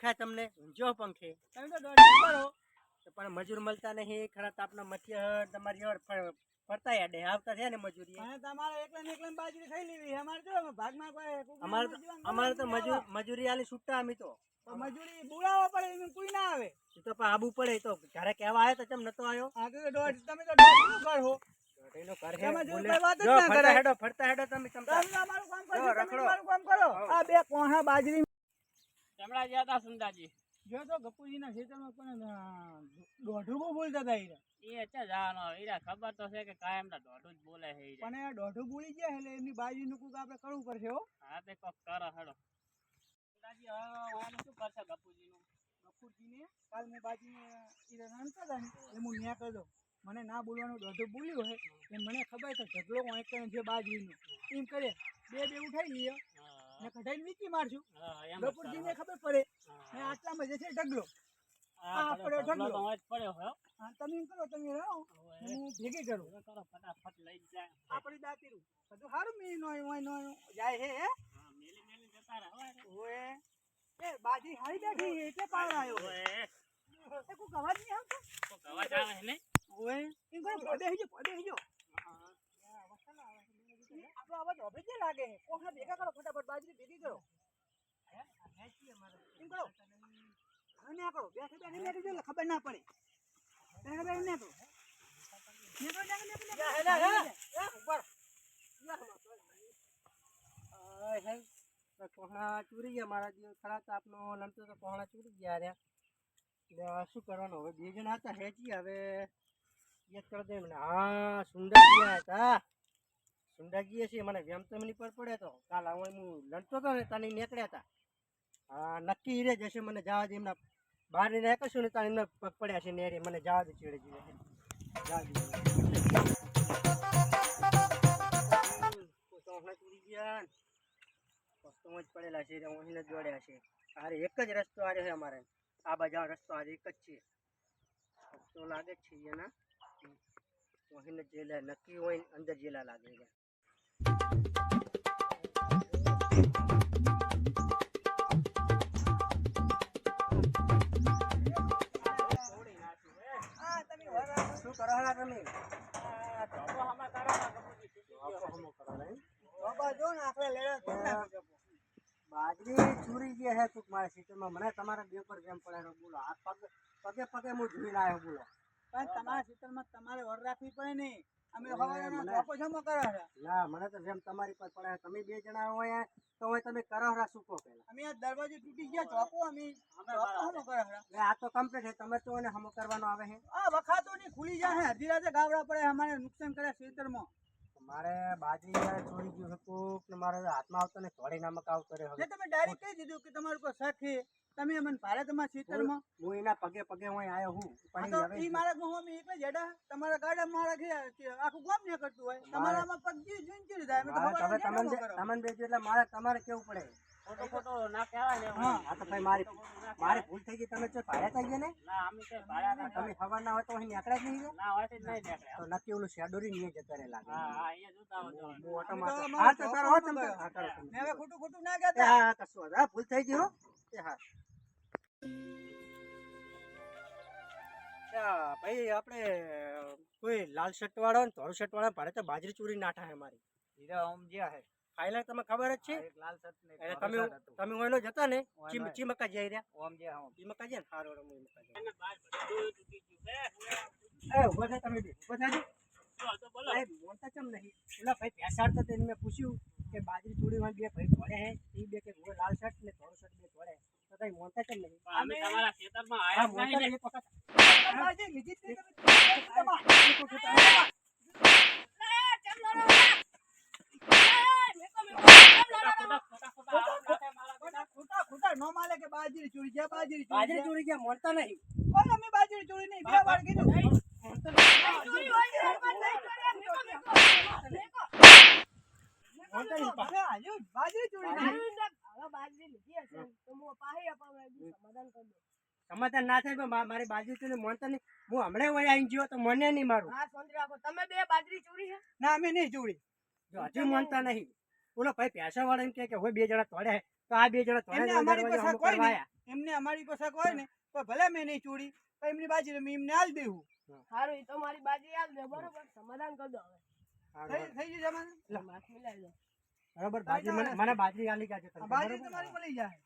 દેખાય તમને ઊંઝો પંખે તમે તો દોઢ કરો પણ મજૂર મળતા નહીં ખરા તાપના મથિયા તમારી ફરતા યાડે આવતા થયા ને મજૂરી અને તમારે એકલા બાજરી ખાઈ લેવી અમારે જો ભાગમાં કોઈ અમારે તો મજૂરી આલી છૂટા અમે તો મજૂરી બોલાવવા પડે એમ કોઈ ના આવે એ તો પણ આબુ પડે તો ઘરે કહેવા આવ્યો તો ચમ નતો આવ્યો આ તો દોઢ તમે તો દોઢ નું ઘર હો એનો ઘર હે તમે જો બોલે કોઈ વાત જ જો ના કરે ફરતા હેડો તમે તમે અમારું કામ કરો તમે તમારું કામ કરો આ બે કોહા બાજરી ચમડા ગયા તા સુંદાજી જો તો ગપુજીના ખેતરમાં પણ દોઢું બહુ બોલતા હતા એ છે જાનો ઈરા ખબર તો છે કે કાયમ ના દોઢું જ બોલે છે ઈરા પણ એ દોઢું બોલી ગયા એટલે એમની બાજરીનું કુક આપણે કરવું પડશે હો હા તે કોક કરો હેડો સુંદાજી હવે આનું શું કરશે ગપુજીને કાલ મેં બાજરીને ઈરા રાંધતા હતા ને એટલે હું ન્યા કરતો મને ના બોલવાનું દોઢું બોલ્યું હોય એટલે મને ખબર છે ઢગલો વાંક જે બાજરીનો એમ કરે બે ઉઠાઈ લઈએ ને કઢાઈને વીકી મારશું ગપુજીને ખબર પડે ને આટલામાં જે છે ઢગલો આ પડ્યો ઢગલો પડ્યો હોય હા તમે એમ કરો તમે રહો હું ભેગી કરું કરો ફટાફટ લઈ જાય આપણી દાતીરું બધું સારું મેં નો જાય હે હા મેલી જતા રહે ઓએ એ બાજી હારી બેઠી એટલે પાવર આવ્યો ઓએ એ કોઈ અવાજ નહીં આવતો કોક અવાજ આવે છે ને ઓએ એમ કરો પડે હીજો આપણો અવાજ હવે જ લાગે છે કોખા ભેગા કરો ફટાફટ બાજરી ભેગી કરો એમ કરો હવે ના કરો બેઠી જો ખબર ના પડે બેઠી ના કરો કોહણા ચોરી ગયા મારા જે ખરા તાપનો લમતો તો કોહણા ચોરી ગયા રહ્યા શું કરવાનું હવે બે જણા હતા હેજી હવે યાદ કરી દે મને હા સુંદરજી આવ્યા હતા સુંદરજી છે મને વેમ તો એમની પર પડે તો કાલ હું લડતો હતો ને તને નીકળ્યા હતા હા નક્કી હીરે જશે મને જવા દે એમના બહાર ને નીકળશું ને ત્યાં એમના પગ પડ્યા છે ને મને જવા દે ચીડે જીવે જવા દે કોહણા ચોરી ગયા રસ્તો જ પડેલા છે અહીંને જોડ્યા છે અરે એક જ રસ્તો આરે છે અમારે આ બાજુ રસ્તો આજે એક જ છે તો લાગે છે એના અહીંને જેલા નક્કી હોય અંદર જેલા લાગે છે શું કરો છો તમે બાજરી ચોરી ગયા હે તું મારા સીટરમાં મને તમારા બે પર કેમ પડે બોલો આ પગે પગે હું જોઈને આવ્યો બોલો પણ તમારા ક્ષેત્રમાં તમારે વર રાખવી પડે ને અમે હવાના ધોકો જમો કરો ના મને તો જેમ તમારી પર પડે તમે બે જણા હોય તો હોય તમે કરો શું કહો પેલા અમે આ દરવાજો તૂટી ગયા ધોકો અમે ધોકો કરો આ તો કમ્પ્લીટ છે તમે તો એને હમો કરવાનો આવે છે આ વખાતો ની ખુલી જાય અડધી રાતે ગાવડા પડે અમારે નુકસાન કરે ક્ષેત્રમાં મારે બાજરી ચોરી ગયું હતું ને મારે હાથમાં આવતો ને થોડી નામક આવતો રહ્યો એટલે તમે ડાયરેક્ટ કહી દીધું કે તમારું કોઈ શક છે તમે અમને ભારે તમારા ક્ષેત્રમાં હું એના પગે પગે હું આવ્યો હું તો ઈ મારા ગામ અમે એટલે જડા તમારા ગાડા મારા કે આખું ગામ ને કરતું હોય તમારામાં પગ જોઈને ચીડી જાય અમે તો તમને બેજો એટલે મારે તમારે કેવું પડે ખોટો ના કહેવાય ને હા તો ભાઈ મારી ભૂલ થઈ ગઈ તમે ભાડે થઈ ગયા ને ના અમે તો ભાડા તમે ખબર ના હોય તો અહીં નીકળ્યા જ નહીં ના હોય તો નહીં નીકળે તો નક્કી ઓલું શેડોરી નહીં જતા રહે લાગે હા અહીંયા જોતા હોય હું ઓટોમાં હા તો કરો તમે હા કરો ને હવે ખોટું ના કહેતા હા કશું હા ભૂલ થઈ ગઈ હો એ હા ભાઈ આપણે કોઈ લાલ શર્ટ વાળો ને ધોળું શર્ટ વાળા ભાડે તો બાજરી ચોરી નાઠા હે મારી હીરા ઓમ જે હે ફાઇનલ તમે ખબર જ છે લાલ શર્ટ ને એટલે તમે ઓયલો જતા ને ચીમકા જઈ રહ્યા ઓમ જે ચીમકા જાય ને હારો રમો અને બાર બધું તૂટી ગયું એ ઉભા થા તમે ઉભા થાજો તો બોલો એ મોટા ચમ નહીં ઓલા ભાઈ પેસાડતા તેને મેં પૂછ્યું કે બાજરી ચોરી માં બે ભાઈ ધોળે હે એ બે કે લાલ શર્ટ ને ધોળું શર્ટ બે ધોળે તો કઈ મોટા ચમ નહીં અમે તમારા ખેતરમાં આયા જ નહીં મોટા ને. એક વખત બાજી લીધી તમે ખોટા નો માલે કે બાજરી ચોરી ગયા બાજરી ચોરી ગયા મોટા નહીં કોઈ અમે બાજરી ચોરી નહીં બે વાર કીધું બાજરી ચોરી નહીં સમાધાન ના થાય પણ મારી બાજરી ચોરી મોનતા નહીં હું હમણાં વહી આવી ગયો તો મને નહીં મારું ના અમે નહીં ચોરી જો હજુ મોનતા નહીં ઓલો ભાઈ પૈસા વાળા એમ કે હોય 2 જણા તોડે તો આ 2 જણા તોડે એમને તો અમારી દરવાજો પાસે અમુક કોઈ કરવા નહીં એમને અમારી પાસે કોઈ ને તો ભલે મેં નહીં ચોરી તો એમની બાજી મેં એમને આલ દેવું સારું એ તો મારી બાજી યાદ દે બરોબર સમાધાન કરી દો હવે આયા. થઈ ગયું જમાને માથ મિલાઈ દો બરાબર બાજી મને બાજરી આલી કાઢજો તમે, બાજી બરાબર? તમારી મળી જાય